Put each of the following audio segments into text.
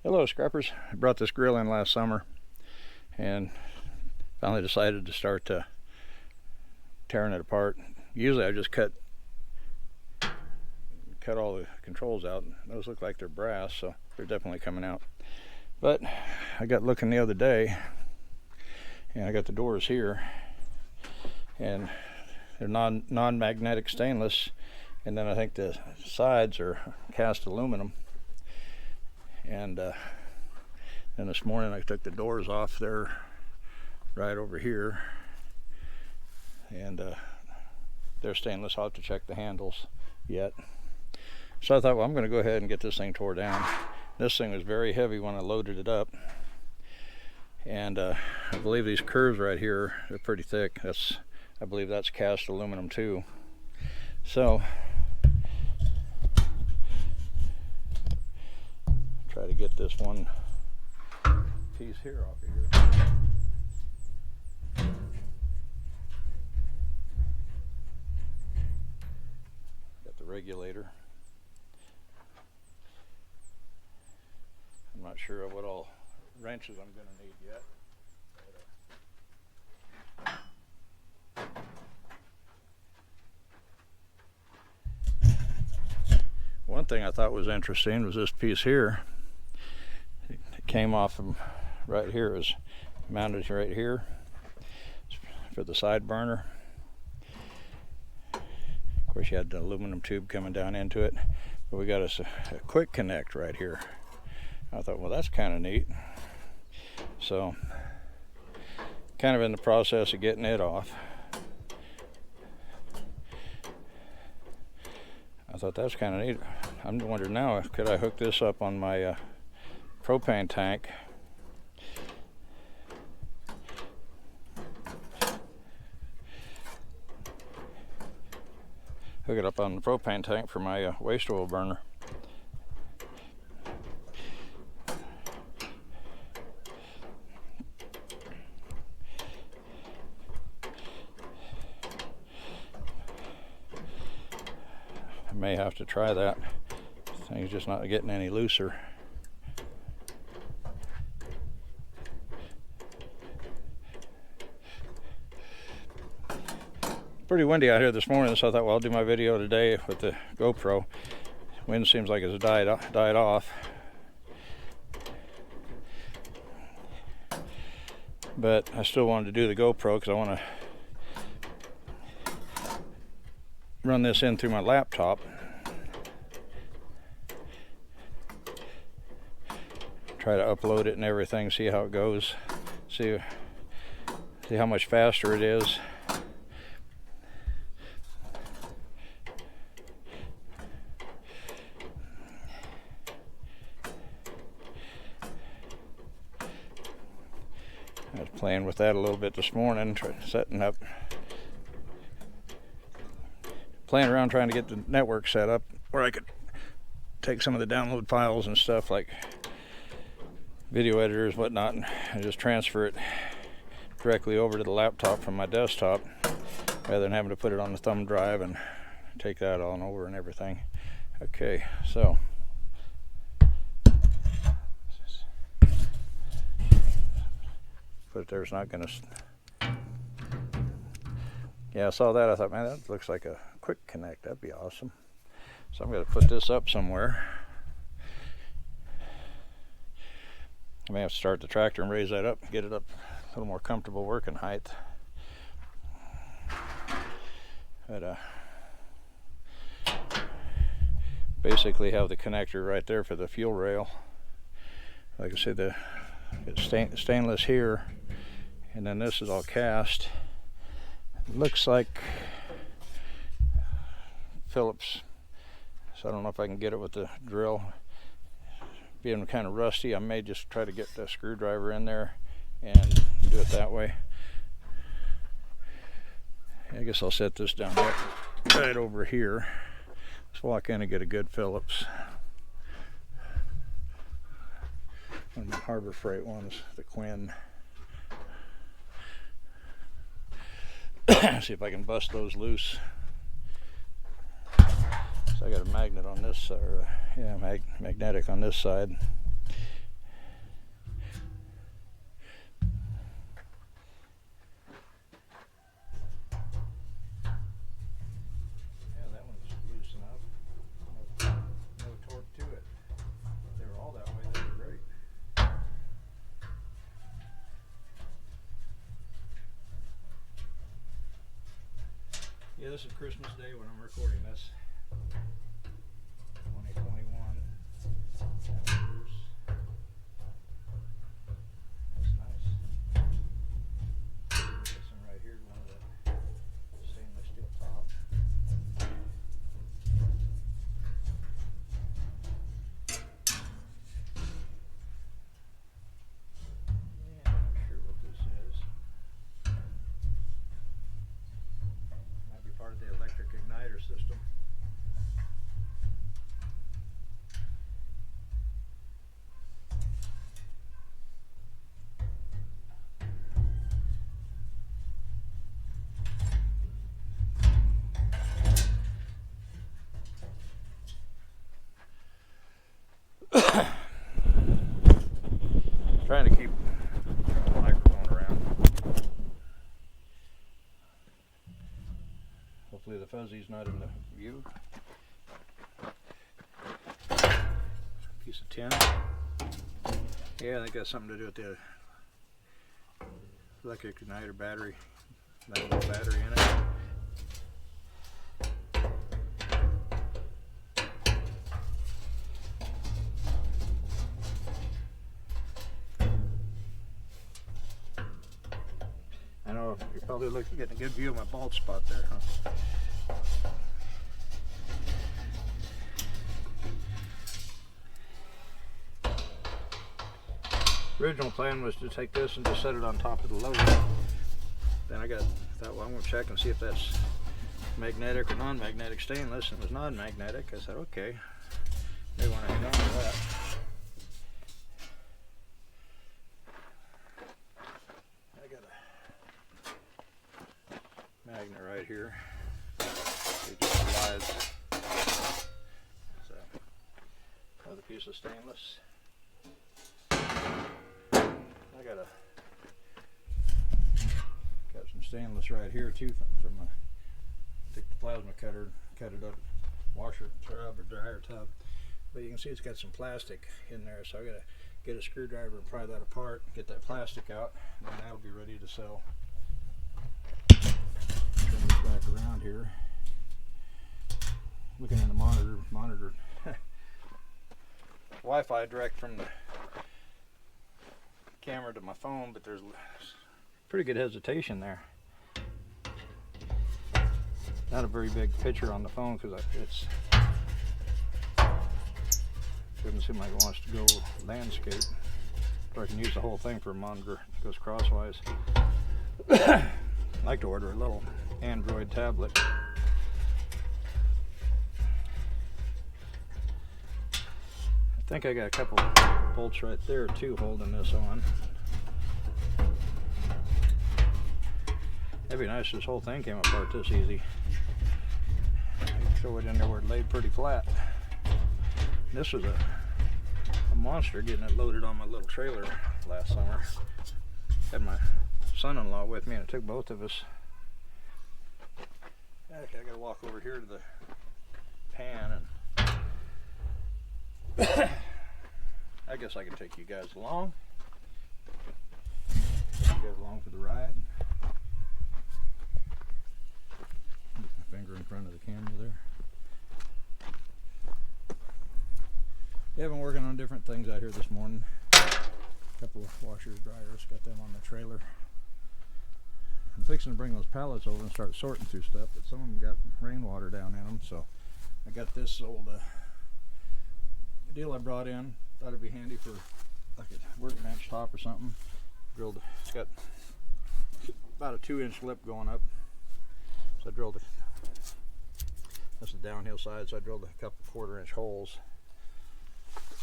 Hello scrappers. I brought this grill in last summer and finally decided to start tearing it apart. Usually I just cut all the controls out. Those look like they're brass, so they're definitely coming out. But I got looking the other day and I got the doors here and they're non-magnetic stainless, and then I think the sides are cast aluminum. And then this morning I took the doors off. They're right over here, and they're stainless. I'll have to check the handles yet. So I thought, well, I'm going to go ahead and get this thing tore down. This thing was very heavy when I loaded it up, and I believe these curves right here are pretty thick. I believe that's cast aluminum too. So try to get this one piece here off of here. Got the regulator. I'm not sure what all wrenches I'm going to need yet. One thing I thought was interesting was this piece here. It came off from right here. It was mounted right here for the side burner. Of course, you had the aluminum tube coming down into it, but we got a quick connect right here. I thought, well, that's kind of neat. So, kind of in the process of getting it off. I thought that's kind of neat. I'm wondering now, could I hook this up on my propane tank? Hook it up on the propane tank for my waste oil burner. I may have to try that. This thing's just not getting any looser. Pretty windy out here this morning, so I thought, well, I'll do my video today with the GoPro. Wind seems like it's died off. But I still wanted to do the GoPro because I want to run this in through my laptop. Try to upload it and everything, see how it goes. See how much faster it is. I was playing with that a little bit this morning, playing around trying to get the network set up where I could take some of the download files and stuff like video editors, whatnot, and just transfer it directly over to the laptop from my desktop rather than having to put it on the thumb drive and take that on over and everything. Okay, so put it there. It's not going to. Yeah, I saw that. I thought, man, that looks like a quick connect. That'd be awesome. So I'm going to put this up somewhere. I may have to start the tractor and raise that up, get it up a little more comfortable working height. But basically have the connector right there for the fuel rail. Like I said, it's stainless here, and then this is all cast. It looks like Phillips, so I don't know if I can get it with the drill. Being kind of rusty, I may just try to get the screwdriver in there and do it that way. I guess I'll set this down right over here. Let's walk in and get a good Phillips. One of my Harbor Freight ones, the Quinn. See if I can bust those loose. So I got a magnet on this, magnetic on this side. Yeah, this is Christmas Day when I'm recording this. 2021. Calendars. That's nice. This one right here, one of the stainless steel top. Yeah, I'm not sure what this is. Might be part of the electric igniter system. Trying to keep the microphone around. Hopefully the fuzzy's not in the view. Piece of tin. Yeah, I think that's something to do with the electric igniter battery. That little battery in it. I know you're probably getting a good view of my bald spot there, huh? Original plan was to take this and just set it on top of the loader. Then I thought, well, I'm going to check and see if that's magnetic or non-magnetic stainless. And it was non-magnetic. I said, okay, may want to hang on to that. I got a magnet right here. It just slides. So, another piece of stainless. I got some stainless right here too from a plasma cutter, cut it up, washer tub or dryer tub. But you can see it's got some plastic in there, so I gotta get a screwdriver and pry that apart, get that plastic out, and then that'll be ready to sell. Turn this back around here. Looking at the monitor. Wi-Fi direct from the camera to my phone, but there's pretty good hesitation there. Not a very big picture on the phone because it doesn't seem like it wants to go landscape. Or I can use the whole thing for a monitor. It goes crosswise. I'd like to order a little Android tablet. I think I got a couple bolts right there too holding this on. That'd be nice if this whole thing came apart this easy. I can throw it in there where it laid pretty flat. This was a monster getting it loaded on my little trailer last summer. Had my son-in-law with me and it took both of us. Okay, I gotta walk over here to the pan and I guess I can take you guys along. Take you guys along for the ride. Get my finger in front of the camera there. Yeah, I've been working on different things out here this morning. A couple of washers, dryers, got them on the trailer. I'm fixing to bring those pallets over and start sorting through stuff, but some of them got rainwater down in them, so I got this old deal I brought in. Thought it'd be handy for like a workbench top or something. Drilled. It's got about a 2-inch lip going up, so I drilled it. That's the downhill side, so I drilled a couple 1/4-inch holes.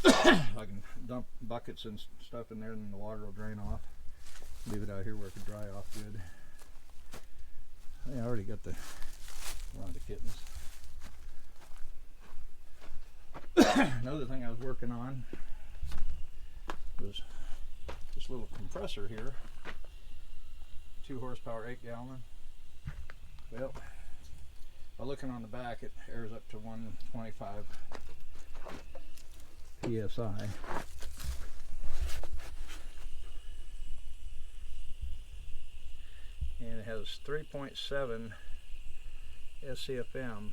I can dump buckets and stuff in there, and the water will drain off. Leave it out here where it can dry off good. I already got one of the kittens. Another thing I was working on was this little compressor here, 2 horsepower, 8 gallon. Well, by looking on the back, it airs up to 125 psi. And it has 3.7 SCFM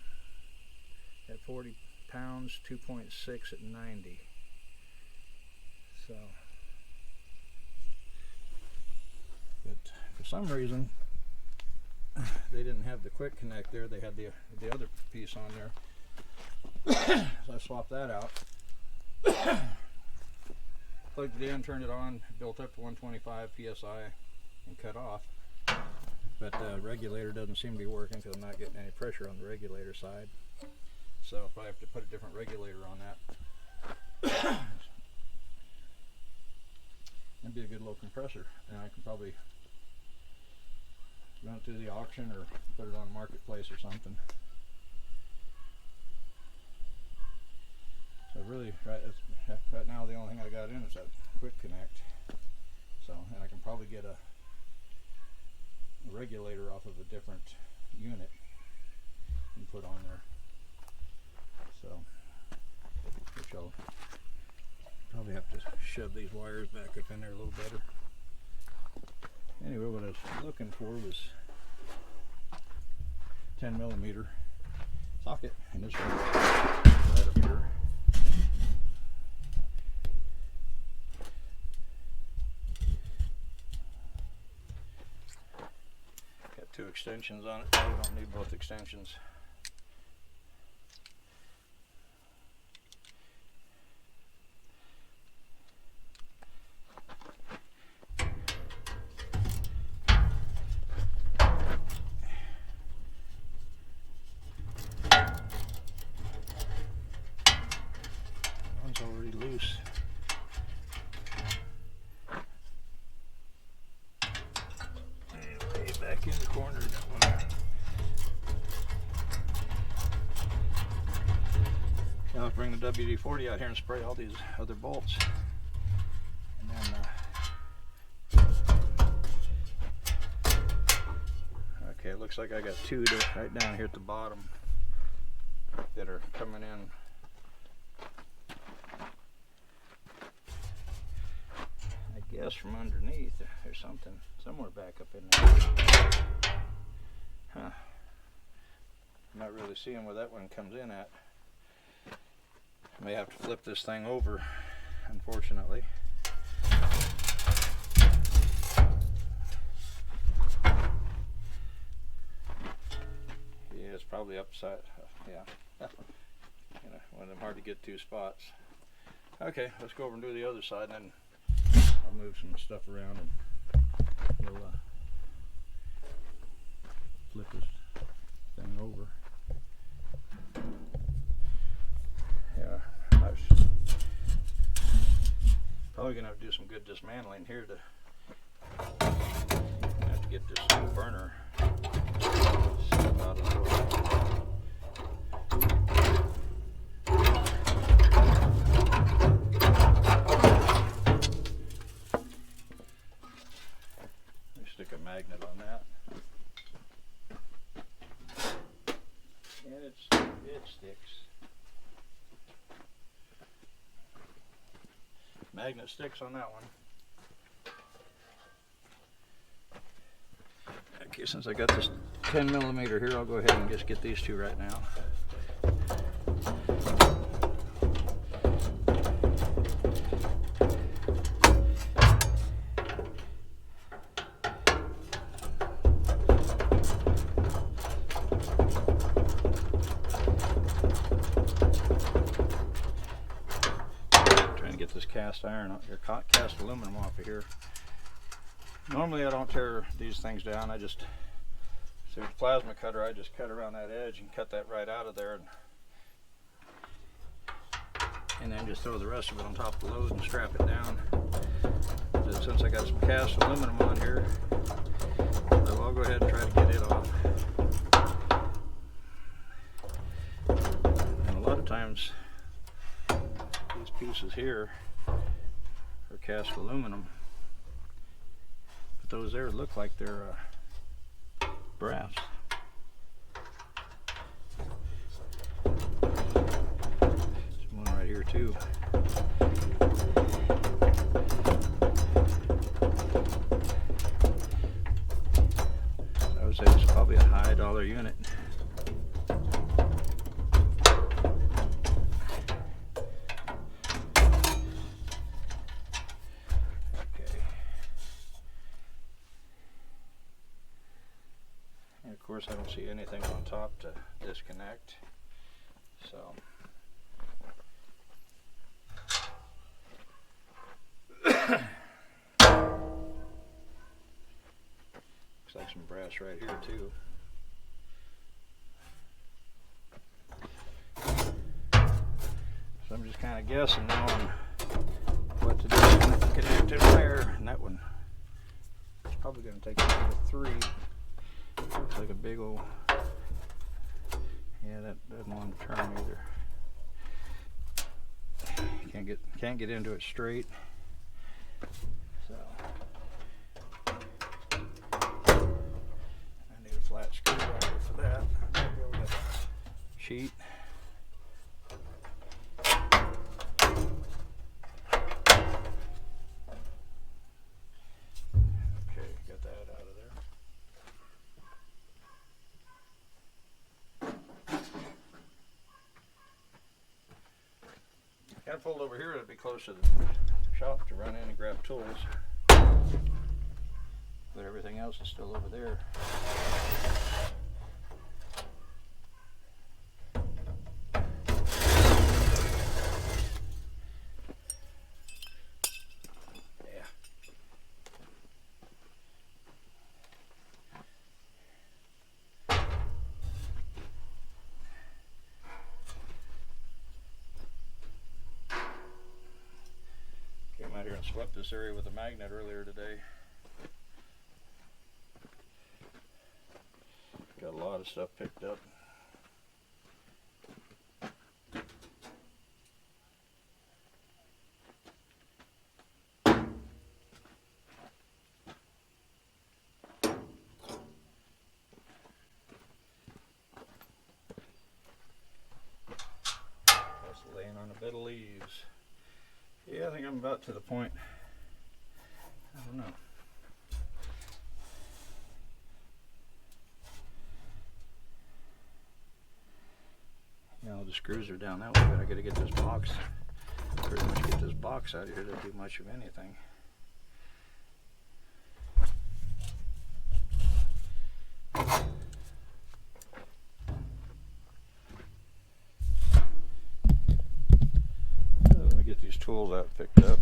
at 40 pounds, 2.6 at 90. So, but for some reason they didn't have the quick connect there. They had the other piece on there. So I swapped that out. Plugged it in, turned it on, built up to 125 psi, and cut off. But the regulator doesn't seem to be working because I'm not getting any pressure on the regulator side. So if I have to put a different regulator on that, that'd be a good little compressor, and I can probably run it through the auction or put it on Marketplace or something. So really, right now the only thing I got in is that quick connect. So, and I can probably get a regulator off of a different unit and put on there. So, which I'll probably have to shove these wires back up in there a little better. Anyway, what I was looking for was 10mm socket, and this one right up here. Got 2 extensions on it. Probably don't need both extensions. Already loose. Okay, back in the corner, that one. Now I'll bring the WD-40 out here and spray all these other bolts. And then, okay, it looks like I got 2 right down here at the bottom that are coming in. Guess from underneath there's something somewhere back up in there. Huh. I'm not really seeing where that one comes in at. I may have to flip this thing over, unfortunately. Yeah, it's probably upside. Yeah. You know, one of them hard to get to spots. Okay, let's go over and do the other side, and then I'll move some stuff around and we'll flip this thing over. Yeah, I was probably going to have to do some good dismantling here to have to get this burner stuff out of the way. Magnet on that, and it sticks. Magnet sticks on that one. Okay, since I got this 10mm here, I'll go ahead and just get these 2 right now. Cast iron, or cast aluminum off of here. Normally I don't tear these things down. I just, see with the plasma cutter, I just cut around that edge and cut that right out of there, and then just throw the rest of it on top of the load and strap it down. But since I got some cast aluminum on here, so I'll go ahead and try to get it off. And a lot of times these pieces here are cast aluminum, but those there look like they're brass. There's one right here too. I would say it's probably a high dollar unit. Of course, I don't see anything on top to disconnect. So looks like some brass right here too. So I'm just kind of guessing now on what to do with connected wire, and that one is probably going to take another 3. Looks like a big old, yeah, that doesn't want to turn either. Can't get into it straight. So I need a flat screwdriver for that. I might be able to cheat. Okay, got that out of there. Kind of pulled over here to be close to the shop to run in and grab tools, but everything else is still over there. Yeah. Came out here and swept this area with a magnet earlier today. Got a lot of stuff picked up. Just laying on a bed of leaves. Yeah, I think I'm about to the point. I don't know. You know, the screws are down that way, but I gotta get this box, pretty much get this box out of here to do much of anything. So let me get these tools out picked up.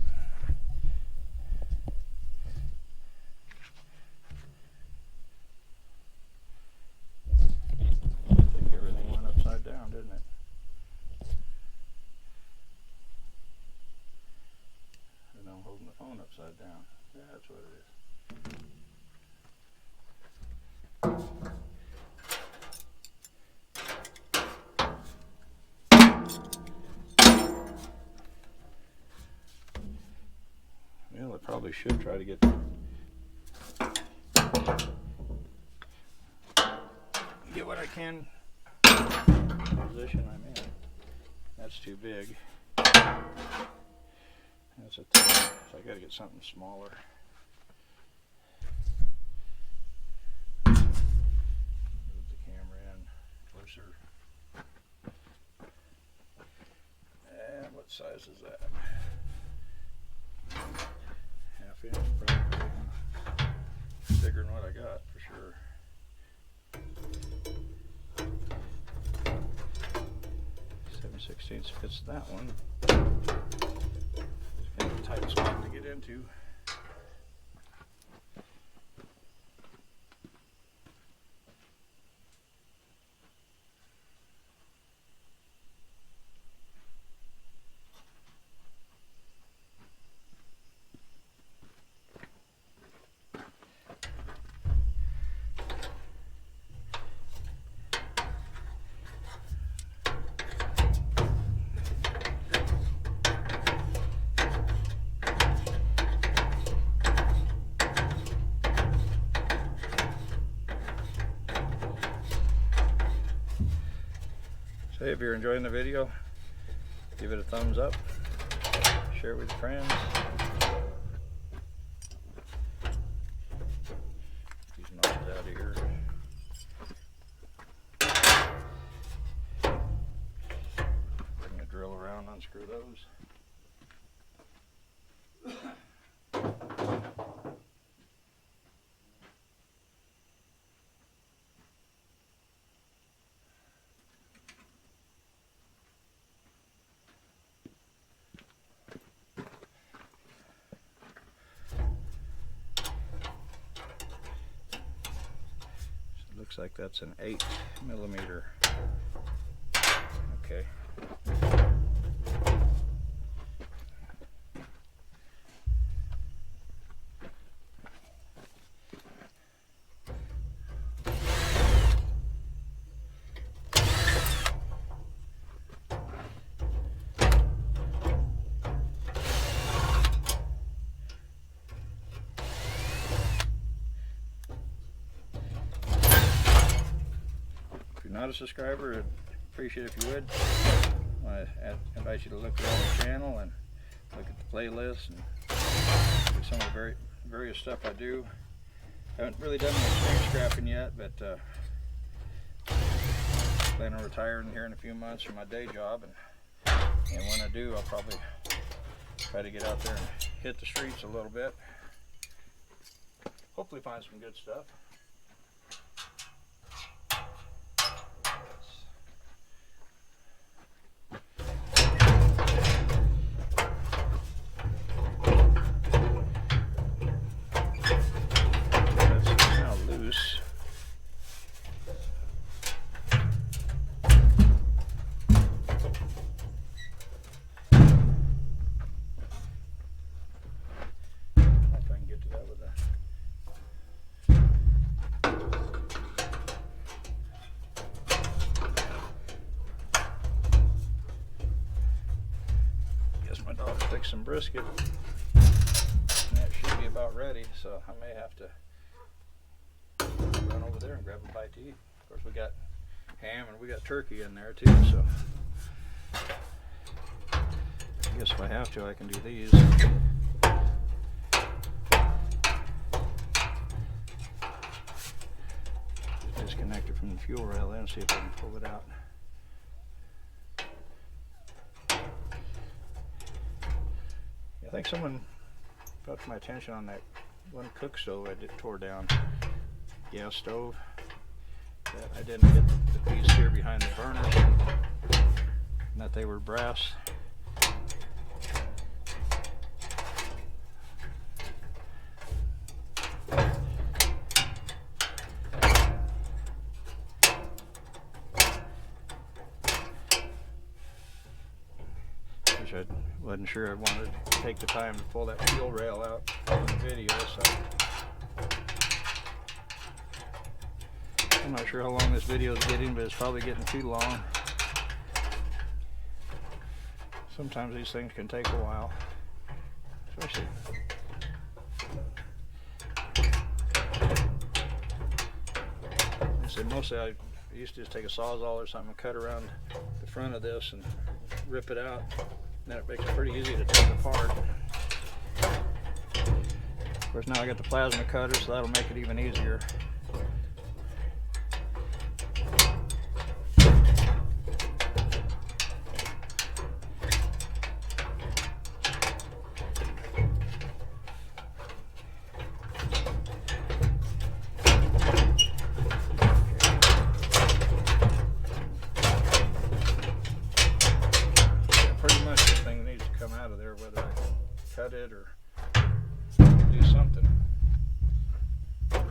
I think everything went upside down, didn't it? And I'm holding the phone upside down. Yeah, that's what it is. Well, I probably should try to get what I can in the position I'm in. That's too big. That's a ton, so I got to get something smaller. Move the camera in closer. And what size is that? Half inch, probably. Bigger than what I got for sure. 7/16 fits that one. It's kind of a tight spot to get into. Hey, if you're enjoying the video, give it a thumbs up, share it with your friends. These knobs out of here. Bring the drill around, unscrew those. Looks like that's an 8mm. Okay. Not a subscriber, I'd appreciate it if you would. I invite you to look around the channel and look at the playlist and look at some of the various stuff I do. I haven't really done much string scrapping yet, but plan on retiring here in a few months from my day job, and when I do, I'll probably try to get out there and hit the streets a little bit. Hopefully find some good stuff. Some brisket, and that should be about ready, so I may have to run over there and grab a bite to eat. Of course, we got ham and we got turkey in there too, so I guess if I have to, I can do these. Just disconnect it from the fuel rail there and see if I can pull it out. I think someone brought to my attention on that one cook stove I tore down, gas stove, that I didn't get the piece here behind the burners, and that they were brass. I wasn't sure I wanted to take the time to pull that fuel rail out in the video, so I'm not sure how long this video is getting, but it's probably getting too long. Sometimes these things can take a while, especially I said mostly I used to just take a Sawzall or something and cut around the front of this and rip it out. Then it makes it pretty easy to take apart. Of course, now I got the plasma cutter, so that'll make it even easier. Cut it or do something. The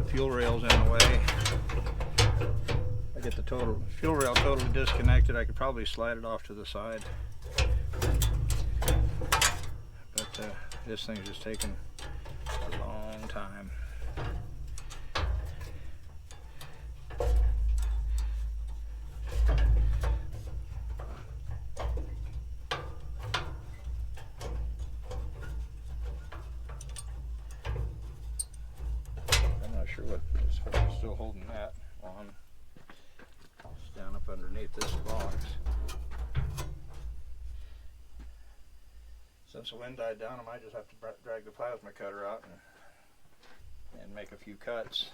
fuel rail's in the way. I get the fuel rail totally disconnected. I could probably slide it off to the side, but this thing's just taking a long time. Sure what is still holding that on. It's down up underneath this box. Since the wind died down, I might just have to drag the plasma cutter out and make a few cuts.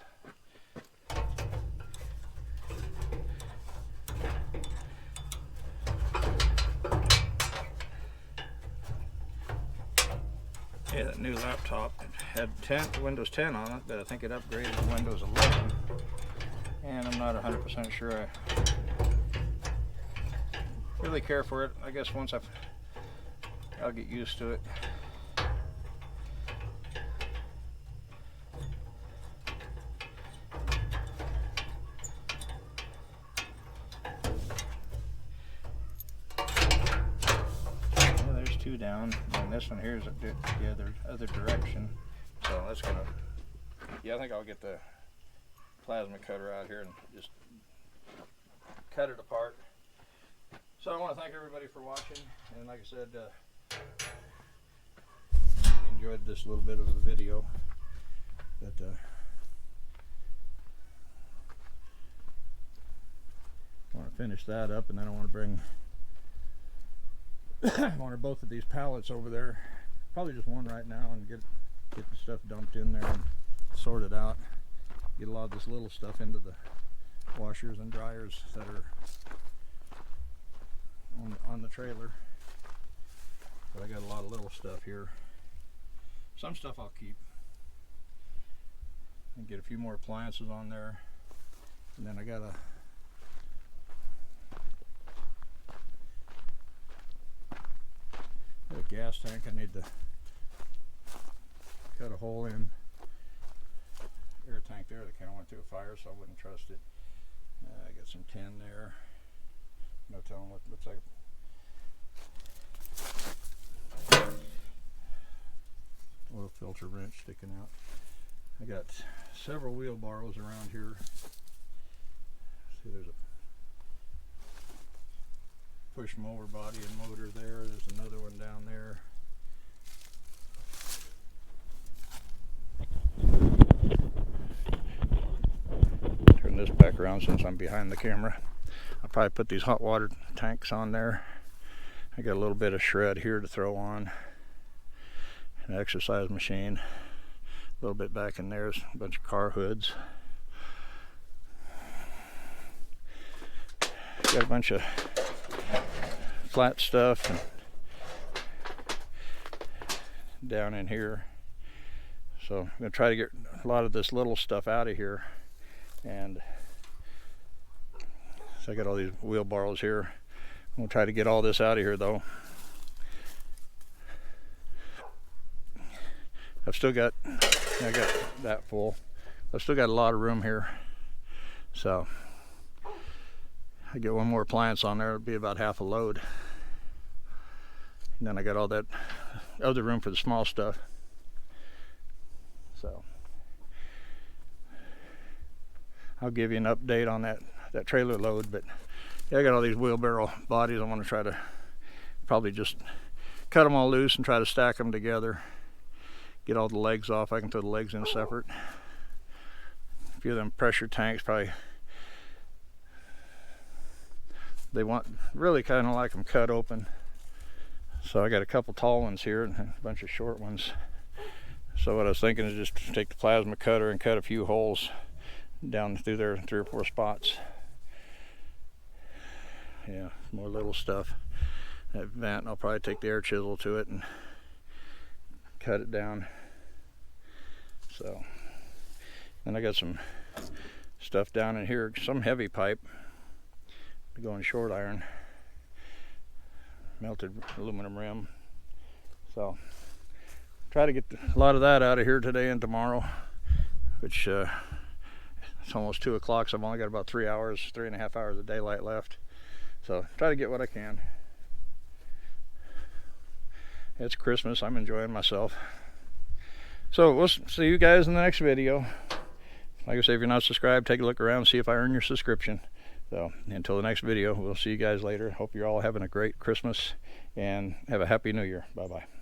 Yeah, that new laptop had Windows 10 on it, but I think it upgraded to Windows 11. And I'm not 100% sure I really care for it. I guess once I'll get used to it. two down, and this one here is the other direction. So that's gonna, yeah, I think I'll get the plasma cutter out here and just cut it apart. So I want to thank everybody for watching, and like I said, enjoyed this little bit of a video. That I want to finish that up, and then I want to bring both of these pallets over there. Probably just one right now, and get the stuff dumped in there and sorted out. Get a lot of this little stuff into the washers and dryers that are on the trailer. But I got a lot of little stuff here. Some stuff I'll keep. And get a few more appliances on there. And then I got a gas tank I need to cut a hole in. Air tank there that kind of went through a fire, so I wouldn't trust it. I got some tin there. No telling what it looks like. Oil filter wrench sticking out. I got several wheelbarrows around here. See, there's a push mower body and motor there. There's another one down there. Turn this back around since I'm behind the camera. I'll probably put these hot water tanks on there. I got a little bit of shred here to throw on. An exercise machine. A little bit back in there's a bunch of car hoods. Got a bunch of flat stuff down in here. So I'm going to try to get a lot of this little stuff out of here. And so I got all these wheelbarrows here. I'm going to try to get all this out of here though. I got that full. I've still got a lot of room here. So I get one more appliance on there, it'll be about half a load. And then I got all that other room for the small stuff. So I'll give you an update on that trailer load. But yeah, I got all these wheelbarrow bodies. I want to try to probably just cut them all loose and try to stack them together. Get all the legs off. I can throw the legs in separate. A few of them pressure tanks, probably they want really kind of like them cut open. So I got a couple tall ones here and a bunch of short ones. So what I was thinking is just take the plasma cutter and cut a few holes down through there, 3 or 4 spots. Yeah, more little stuff. That vent, I'll probably take the air chisel to it and cut it down. So then I got some stuff down in here, some heavy pipe to go in short iron, melted aluminum rim. So try to get a lot of that out of here today and tomorrow, which it's almost 2 o'clock, so I've only got about 3.5 hours of daylight left. So try to get what I can. It's Christmas, I'm enjoying myself. So we'll see you guys in the next video. Like I say, if you're not subscribed, take a look around, see if I earn your subscription. So until the next video, we'll see you guys later. Hope you're all having a great Christmas and have a happy New Year. Bye bye.